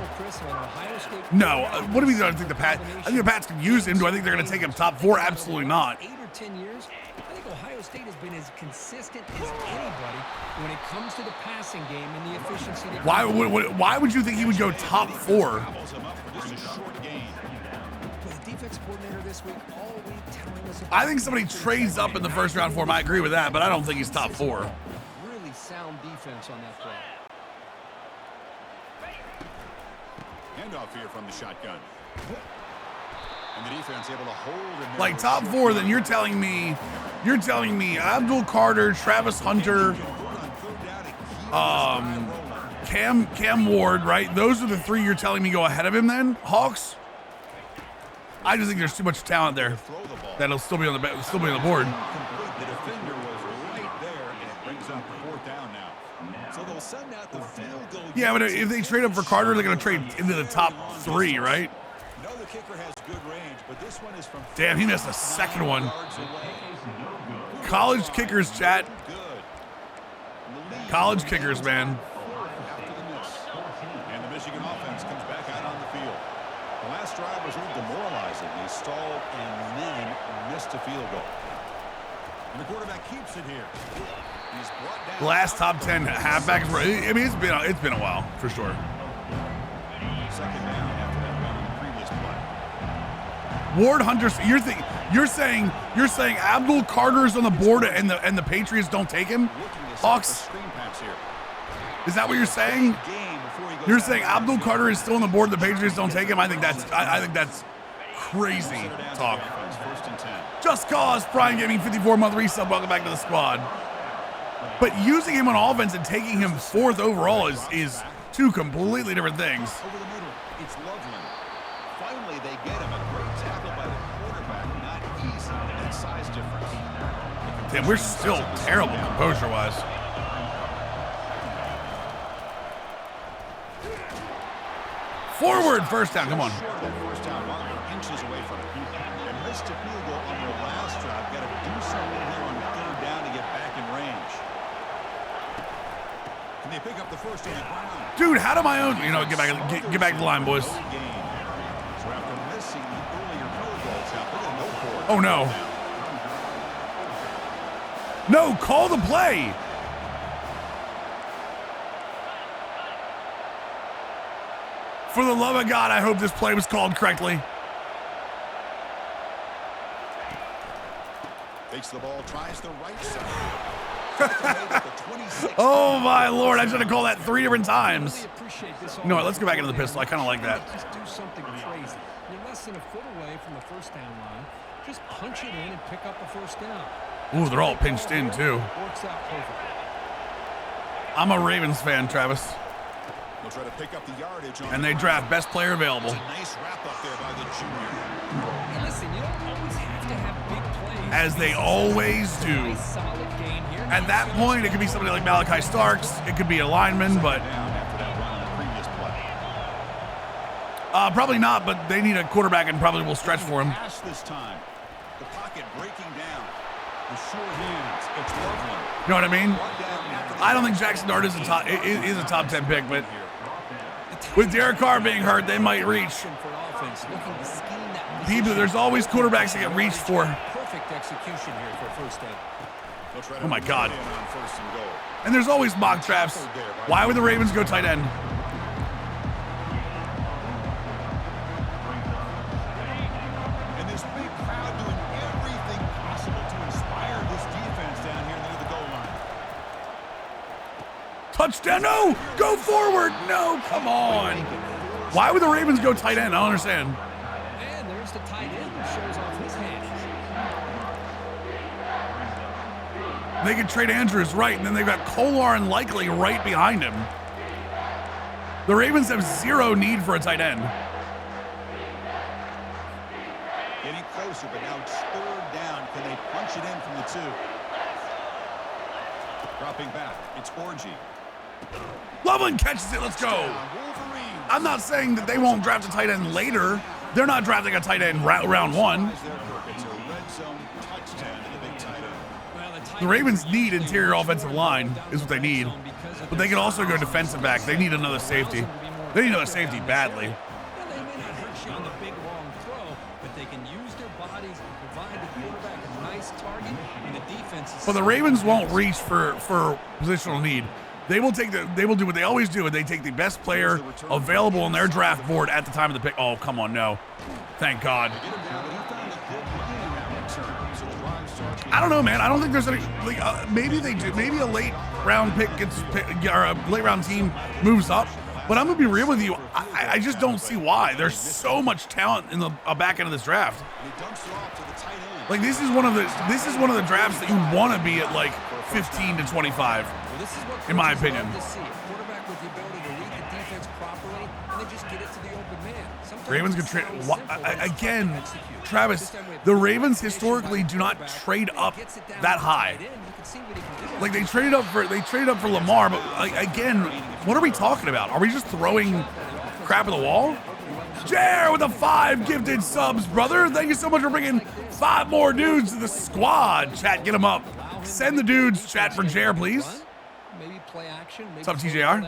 No. What do we think the Pats? I think the Pats could use him. Do I think they're going to take him top 4? Absolutely not. 8 or 10 years, I think Ohio State has been as consistent as anybody when it comes to the passing game and the efficiency. Why would you think he would go top 4? Gobbles him up for just a short gain. With the defense coordinator this week, all week telling us. I think somebody trades up in the first round for him. I agree with that, but I don't think he's top 4. Really sound defense on that play. Handoff here from the shotgun. And the defense able to hold him. Like top 4, then you're telling me Abdul Carter, Travis Hunter, Cam Ward, right? Those are the 3 you're telling me go ahead of him then, Hawks? I just think there's too much talent there that'll still be on the board. The defender was right there, and it brings up 4th down now. So they'll send out the field goal. Yeah, but if they trade up for Carter, they're going to trade into the top 3, right? No, the kicker has good range, but this one is from. Damn, he missed a second one. 9 yards away. College kickers, chat. Good. The lead College kickers, man. after the miss. And the Michigan offense comes back out on the field. The last drive was a little demoralizing. They stalled and then missed a field goal. And the quarterback keeps it here. He's brought down. The last top 10 halfbacks. I mean, it's been a while for sure. Second down after that run on the previous play. Ward Hunter, you're saying Abdul Carter's on the board and the Patriots don't take him? Looking to set up a Hawks, screen pass here. is that what you're saying? Game before he goes You're down. saying Abdul Carter is still on the board, the Patriots don't take him? I think that's crazy Center down to the talk. offense, 1st and 10. Just cause Prime Gaming 54-month resub. Welcome back to the squad. But using him on offense and taking him 4th overall is 2 completely different things. Over the middle, it's Loveland. Finally, they get him. A great tackle by the quarterback. Not easy, that size difference. Damn, we're still terrible composure-wise. Forward, first down, come on. Short of that first down marker, inches away from it. They missed a field goal on their last drive. Got to do something here on 3rd down to get back in range. Can they pick up the first on the ground? Dude, how do my own, get back to the line, boys. Game. So after missing the earlier field goals, now they're going to go for it. Oh, no. No, call the play. For the love of God, I hope this play was called correctly. Takes the ball, tries the right side. Oh, my Lord. I should have called that 3 different times. Really appreciate this. You know what, let's go back into the pistol. I kind of like that. Just do something crazy. You're less than a foot away from the first down line. Just punch it in and pick up the first down. Ooh, they're all pinched in, too. Works out perfectly. I'm a Ravens fan, Travis. They'll try to pick up the yardage on And they draft best player available. It's a nice wrap up there by the junior. Hey, listen, you don't always have to have big plays. As they always do. Nice solid gain here. At that point, it could be somebody like Malachi Starks. It could be a lineman, but Down after that run on the previous play. probably not. But they need a quarterback and probably will stretch for him. Pass this time. The pocket breaking down. The short hands. It's Loveland. You know what I mean? Brought down after the I don't think Jackson Dart is a top 10 pick, but With Derek Carr being hurt, they might reach. People, there's always quarterbacks that get reached for. Perfect execution here for first down. Oh my God. And there's always mock traps. Why would the Ravens go tight end? And this big crowd doing everything possible to inspire this defense down here near the goal line. Touchdown, no! Go forward, no, come on. Why would the Ravens go tight end? I don't understand. And there's the tight end who shows off his hand. They could trade Andrews right, and then they've got Kolar and Likely right behind him. The Ravens have zero need for a tight end. Getting closer, but now it's third down. Can they punch it in from the 2? Dropping back, it's Orgy. Loveland catches it, let's go. I'm not saying that they won't draft a tight end later. They're not drafting a tight end round 1. It's a red zone touchdown to the big tight end. The Ravens need interior offensive line, is what they need. But they can also go defensive back. They need another safety. They need another safety badly. Well, they may not hurt you on the big long throw, but they can use their bodies and provide the quarterback a nice target, and the defense is... But the Ravens won't reach for positional need. They will do what they always do, and they take the best player available on their draft board at the time of the pick. Oh, come on, no. Thank God. I don't know, man. I don't think there's any. Like, maybe they do. Maybe a late round pick gets or a late round team moves up. But I'm gonna be real with you. I just don't see why. There's so much talent in the back end of this draft. Like this is one of the drafts that you want to be at like 15 to 25. In my opinion. Ravens can trade again. Travis, the Ravens historically do not trade up that high. Like they traded up for Lamar, but again, what are we talking about? Are we just throwing crap at the wall? Jer with the 5 gifted subs, brother. Thank you so much for bringing 5 more dudes to the squad. Chat, get them up. Send the dudes, chat, for Jer, please. Maybe play action. What's up, TJR?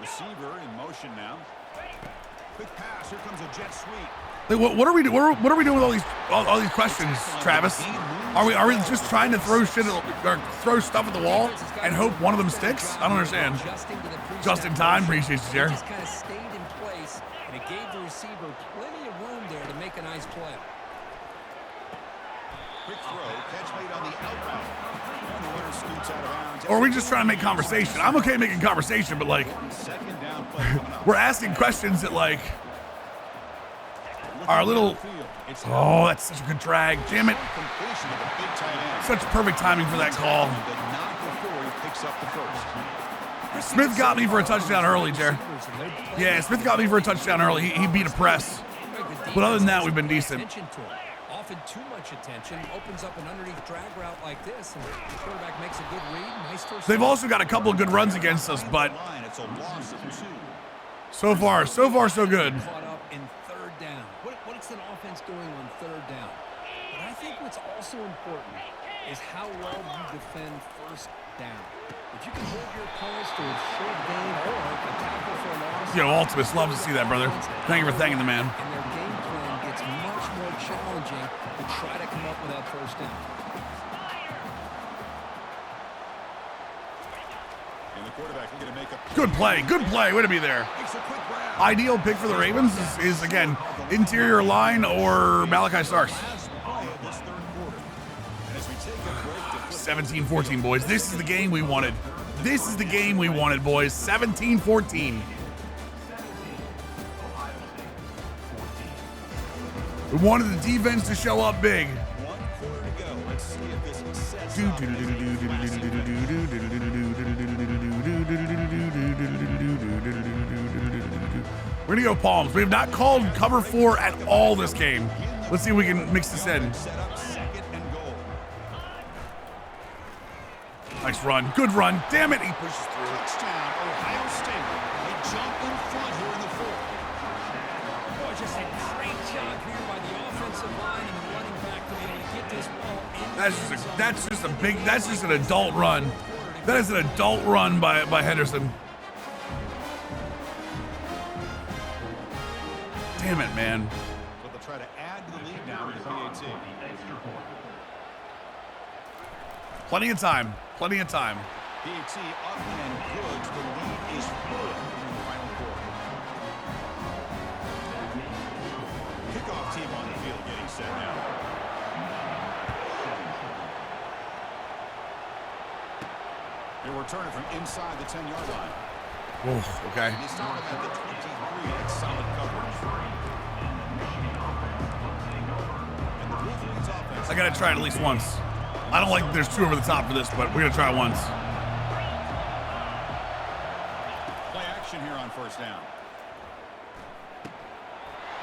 Receiver in motion now. Quick pass. Here comes a jet sweep. Like, what are we doing? What are we doing with all these questions, Travis? Are we just trying to throw shit or throw stuff at the wall and hope one of them sticks? I don't understand. Just in time, appreciate you, Jerry. Just kind of stayed in place, and it gave the receiver plenty of room there to make a nice play. Quick throw, catch made on the out route. And the winner scoots out of bounds. Or are we just trying to make conversation? I'm okay making conversation, but like, Second down play coming up. we're asking questions that like are a little. Oh, that's such a good drag. Damn it! Completion of the big tight end. Such perfect timing for that call. But not before he picks up the first. Smith got me for a touchdown early, Jer. Yeah, Smith got me for a touchdown early. He beat a press. But other than that, we've been decent. Often too much attention opens up an underneath drag route like this, and the quarterback makes a good read. Nice first. They've also got a couple of good runs against us, but It's a loss of 2. so far, so good. Caught up in third down. What's an offense doing on third down? But I think what's also important is how well you defend first down. If you can hold your opponents to a short gain or a tackle for a loss. You know, Ultimus loves to see that, brother. Thank you for thanking the man. And their game plan gets much more challenging to try to come up with that first down. And the quarterback looking to make a Good play. Way to be there. makes a quick grab. Ideal pick for the Ravens is again, interior line or Malachi Starks. Last play of this third quarter. And as we take a break to 17-14, boys. This is the game we wanted. This is the game we wanted, boys. 17-14. We wanted the defense to show up big. 1 quarter to go. Let's see if this sets up. We're gonna go Palms. We have not called cover 4 at all this game. Let's see if we can mix this in. Set up second and goal. Nice run. Good run. Damn it. He pushes through. Touchdown, Ohio State. They jump in front here in the fourth. Boy, just a great job here by the offensive line and the running back to be able to get this ball in. That's just an adult run. That is an adult run by Henderson. Damn it, man. So they'll try to add to the lead now with the PAT. Plenty of time. Plenty of time. PAT up and good. The lead is 4 in the final quarter. Kickoff team on the field getting set now. They'll return it from inside the 10-yard line. Oh, okay. They start at the 23. That's solid coverage. And the Wolverines offense. I gotta try it at least once. I don't like there's 2 over the top for this, but we're gonna try it once. Play action here on first down.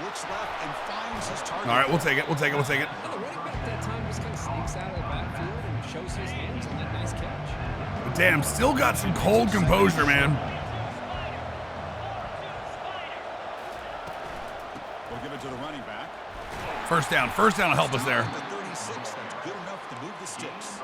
Looks left and finds his target. All right, we'll take it. We'll take it. We'll take it. Well, the running back that time just kind of sneaks out of the backfield and shows his hands on that nice catch. But damn, still got some cold composure, man. We'll give it to the running back. First down. First down will help us there. The 36. That's good enough to move the sticks.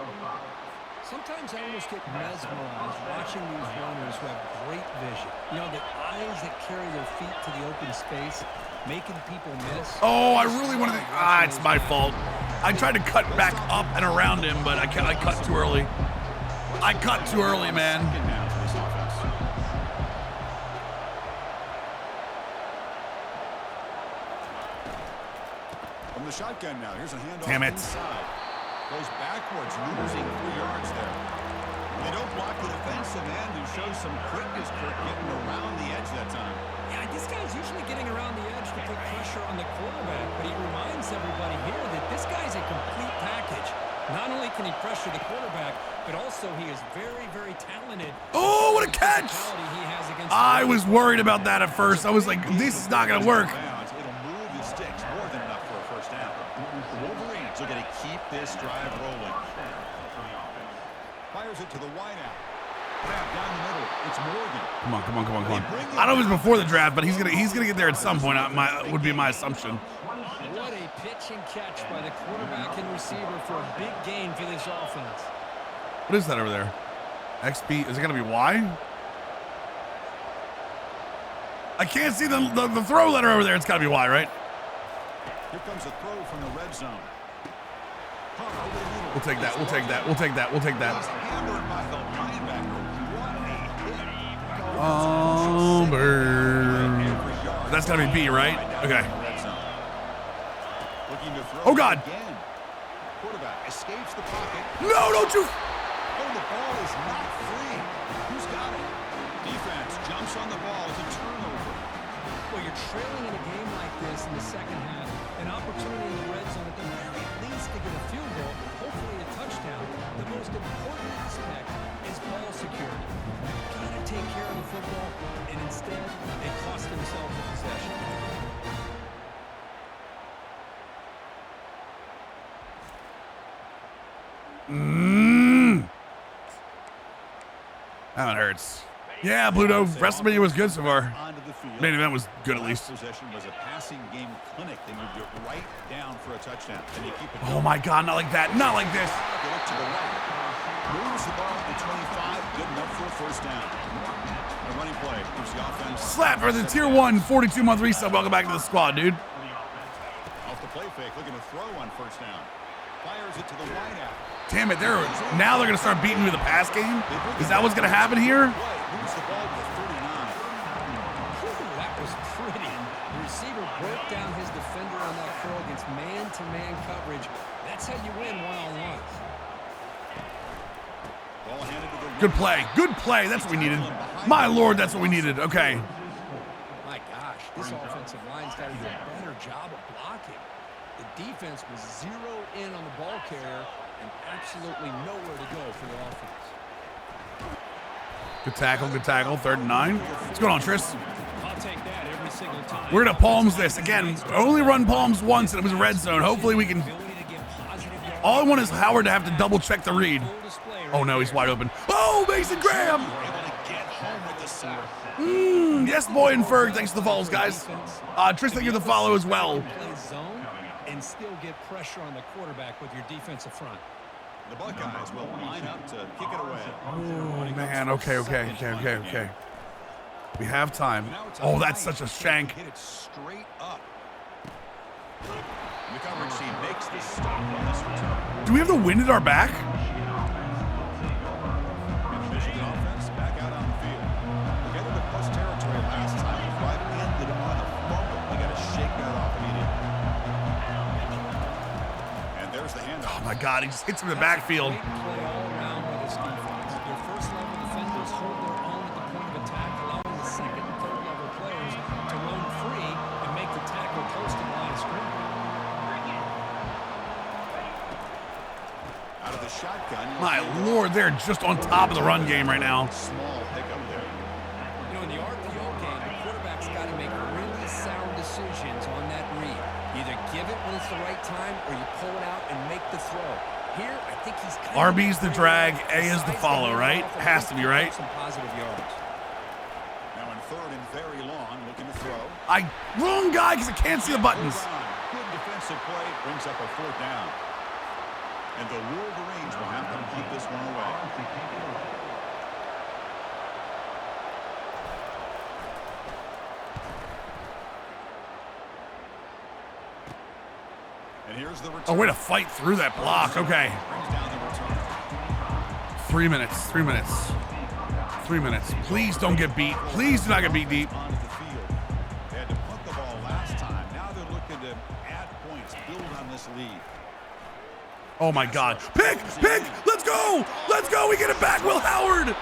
Sometimes I almost get mesmerized watching these runners who have great vision. You know, the eyes that carry their feet to the open space, making people miss. Oh, I really wanted to. It's my fault. I tried to cut back up and around him, but I cut too early. I cut too early, man. Second down for this offense. From the shotgun now. Here's a handoff Damn it. inside. Goes backwards, losing 3 yards there. They don't block the defensive end who shows some quickness, Kirk, getting around the edge that time. Yeah, this guy's usually getting around the edge to put pressure on the quarterback, but he reminds everybody here that this guy's a complete package. Not only can he pressure the quarterback, but also he is very, very talented. Oh, what a catch! He has against I was worried about that at first. I was like, this is not gonna work. It'll move the sticks more than enough for a first down. The Wolverines are going to keep this drive rolling. Fires it to the wideout. Grab down the middle. It's Morgan. Come on, come on, come on, come on. I don't know if it was before the draft, but he's gonna get there at some point. Would be my assumption. What a pitch and catch by the quarterback and receiver for a big gain for this offense. What is that over there? XB, is it gonna be Y? I can't see the throw letter over there. It's gotta be Y, right? Here comes a throw from the red zone. We'll take that. We'll take that. We'll take that. We'll take that. He's hammered by the linebacker. What a hit. Auburn. That's gotta be B, right? Okay. Looking to throw Oh God. again. Quarterback escapes the pocket. No, don't you? Oh, the ball is not free. Who's got it? Defense jumps on the ball. It's a turnover. Well, you're trailing in a game like this in the second half. An opportunity in the red zone at the very least to get a field goal, hopefully a touchdown. The most important aspect is ball security. You've got to take care of the football, and instead, they cost themselves the possession. That one hurts. Yeah, Pluto. WrestleMania was good so far. Onto the field. Main event was good at least. Possession was a passing game clinic. They moved it right down for a touchdown. And they keep it Oh my God, not like that. Not like this. They look to the right. Moves the ball at the 25. Good enough for a first down. A running play gives the offense. Slap for the tier 1 42-month resub. Welcome back to the squad, dude. Off the play fake, looking to throw on first down. Fires it to the wideout. Damn it, now they're gonna start beating me with the pass game? Is that what's gonna happen here? Moves the ball to the 39. That was pretty. The receiver broke down his defender on that throw against man-to-man coverage. That's how you win one-on-ones. Ball handed to the Good play. Good play. That's what we needed. My Lord, that's what we needed. Okay. My gosh, this offensive line's got to do a better job of blocking. The defense was zero in on the ball carrier and absolutely nowhere to go for the offense. Good tackle. Good tackle. 3rd and 9. What's going on, Tris? I'll take that every single time. We're gonna palms this again. Only run palms once, and it was a red zone. Hopefully we can. All I want is Howard to have to double check the read. Oh no, he's wide open. Oh, Mason Graham! Yes, boy, and Ferg. Thanks for the follows, guys. Tris, thank you for the follow as well. Play zone and still get pressure on the quarterback with your defensive front. The Buckeyes will line up to kick it away. Oh, man. Okay. We have time. Oh, that's such a shank. Hit it straight up. The coverage team makes the stop on this return. Do we have the wind at our back? Michigan offense back out on the field. We got into plus territory last time. The drive ended on a fumble. We got to shake that off immediately. And there's the handoff. Oh, my God. He just hits him in the backfield. Great play all around by this defense. Your first level defenders hold their own at the point of attack, allowing the second and third level players to roam free and make the tackle close to the line of scrimmage. Out of the shotgun. My Lord, they're just on top of the run game right now. Small hiccup there. You know, in the RPO game, the quarterback's got to make really sound decisions on that read. Either give it when it's the right time or you pull it out and make the throw. Here, I think he's kind RB's the drag, A is the follow, right? Has to be, right? Some positive yards. Now in third and very long, looking to throw. Wrong guy because I can't see the buttons. Good defensive play brings up a fourth down. And the Wolverines will have to keep this one away. And here's the return. Oh, way to fight through that block. Okay. Brings down the return. 3 minutes. 3 minutes. 3 minutes. Please don't get beat. Please do not get beat deep. Onto the field. They had to punt the ball last time. Now they're looking to add points, build on this lead. Oh, my God. Pick! Let's go! Let's go! We get it back, Will Howard! They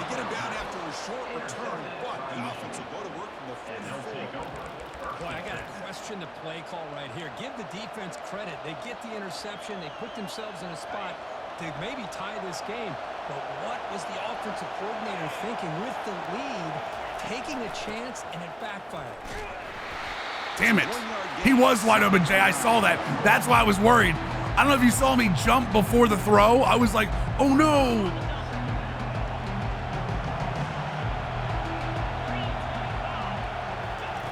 get him down after a short return, but the offense will go to work from the 44. Boy, I got to question the play call right here. Give the defense credit. They get the interception. They put themselves in a spot to maybe tie this game. But what was the offensive coordinator thinking with the lead, taking a chance, and it backfired? Damn it. He was wide open, Jay. I saw that. That's why I was worried. I don't know if you saw me jump before the throw. I was like, oh, no.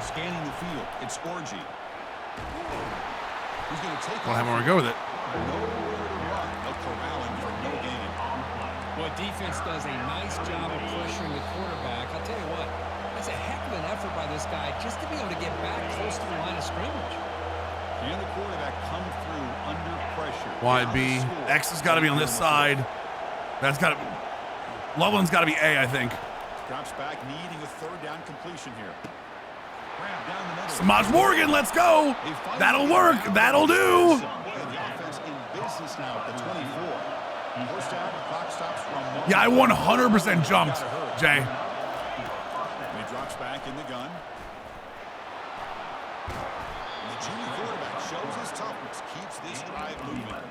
Scanning the field, it's Orgy. He's going to take We'll have more to go with it. nowhere to run. They'll corral him for no gain. Well, defense does a nice job of pressuring the quarterback. I'll tell you what, that's a heck of an effort by this guy just to be able to get back close to the line of scrimmage. Can the quarterback come through under pressure? Wide B. X has got to be on this side. That's got to be. Loveland's got to be A, I think. Drops back, needing a third down completion here. Grab down the middle. Samaj Morgan, let's go. That'll work. That'll do. The offense in business now at the 24. First down, the clock stops from. Yeah, I 100% jumped, Jay. And he drops back in the gun. And the junior quarterback shows his toughness, keeps this drive moving.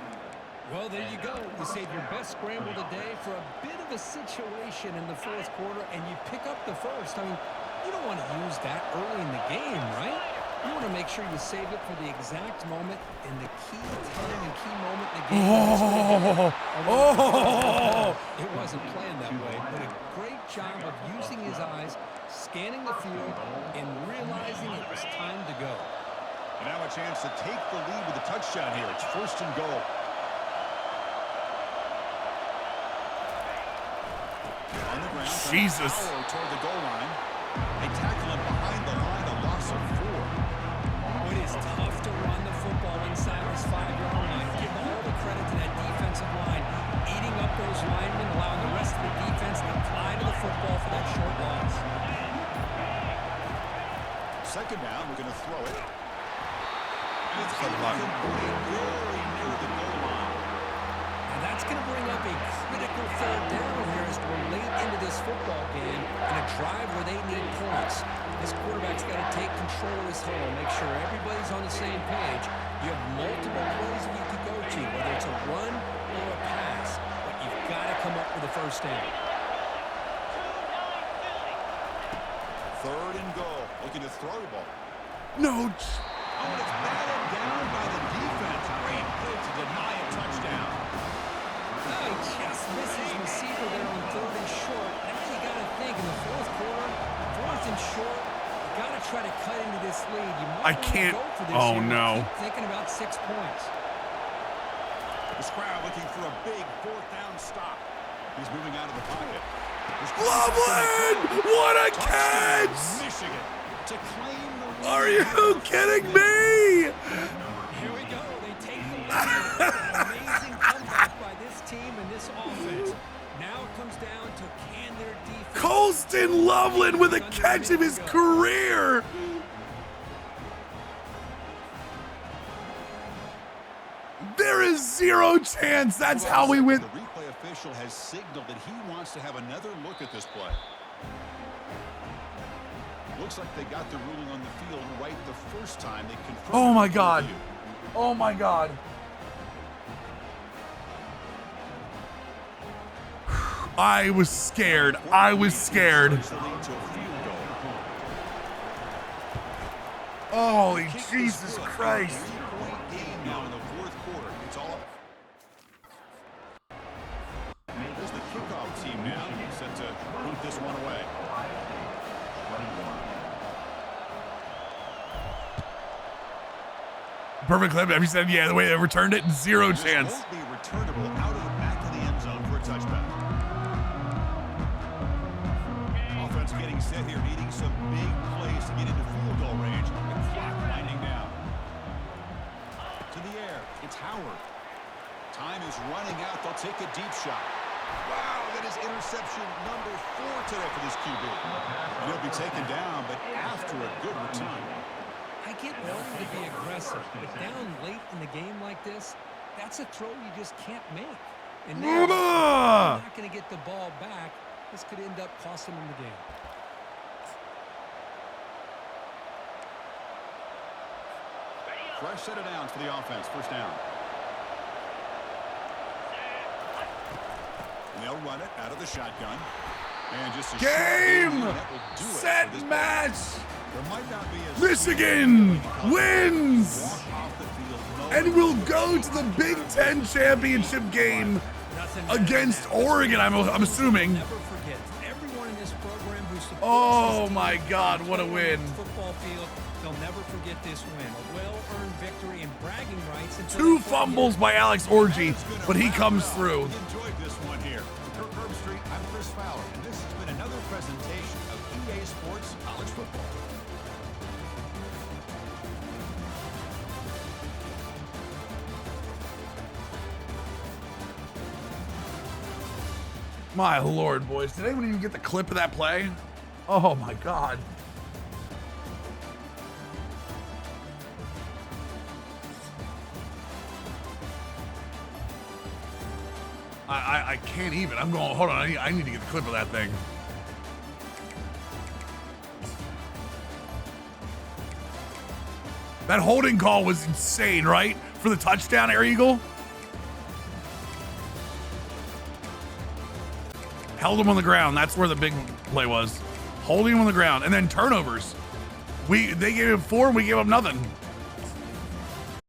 Well, there you go. You save your best scramble today for a bit of a situation in the fourth quarter, and you pick up the first. I mean, you don't want to use that early in the game, right? You want to make sure you save it for the exact moment in the key time and key moment in the game. It wasn't planned that way, but a great job of using his eyes, scanning the field, and realizing it was time to go. And now a chance to take the lead with a touchdown here. It's first and goal. On the ground, Jesus. Toward the goal line. They tackle him behind the line, a loss of 4. It is tough to run the football inside this 5-yard line. Give all the credit to that defensive line, eating up those linemen, allowing the rest of the defense to fly to the football for that short loss. Second down, we're going to throw it. And it's incomplete, very near the goal line. And that's going to bring up a critical third down here as we're late into this football game in a drive where they need points. This quarterback's got to take control of this hole, make sure everybody's on the same page. You have multiple plays that you could go to, whether it's a run or a pass, but you've got to come up with a first down. Third and goal, looking to throw the ball. No. Oh, and it's batted down by the defense. Great play to deny a touchdown. He just misses receiver there on third and short. Now you got to think in the fourth quarter, fourth and short, you got to try to cut into this lead. You might I can't. Go for this Oh, here, no. Keep thinking about 6 points. This crowd looking for a big fourth down stop. He's moving out of the pocket. Loveland! What a catch! Michigan to claim the Are you kidding me? Here we go. They take the lead. Amazing comeback by this team and this offense. Now it comes down to can their defense. Colston Loveland with a catch of his career. There is zero chance that's how we win. The replay official has signaled that he wants to have another look at this play. Looks like they got the ruling on the field right the first time they confirmed. Oh my the God. review. Oh my God. I was scared. I was scared. Turns the lead to a field goal. Holy Kick is Jesus good. Christ. 3-point game now in the fourth quarter. It's all. There's the kickoff team now set to put this one away. Perfect clip. Have you said, yeah, the way they returned it, zero This chance. won't be returnable out of the back of the end zone for a touchback. Offense getting set here, needing some big plays to get into field goal range. The clock winding down. To the air, it's Howard. Time is running out. They'll take a deep shot. Wow, that is interception number 4 today for this QB. And he'll be taken down, but after a good return. I get wanting to be aggressive, but down late in the game like this, that's a throw you just can't make. And now you're not going to get the ball back. This could end up costing them the game. Fresh set of downs for the offense. First down. They'll run it out of the shotgun. And just a Game! short that will do it Set for this match! There might not be a Michigan wins! walk off the field, no And will go to the Big Ten championship game Nothing better against than that. Oregon, I'm assuming. Never forget, everyone in this program who supports Oh this team my God, what a on the win. Football field, they'll never forget this win. A well-earned victory and bragging rights. until 2 they play fumbles by Alex Orji, but he comes through. We enjoyed this one here. From Kirk Street, I'm Chris Fowler, and this has been another presentation of EA Sports College Football. My Lord, boys. Did anyone even get the clip of that play? Oh my God. I can't even. I'm going, hold on. I need to get the clip of that thing. That holding call was insane, right? For the touchdown, Air Eagle. Held him on the ground. That's where the big play was. Holding him on the ground. And then turnovers. They gave him 4 and we gave him nothing.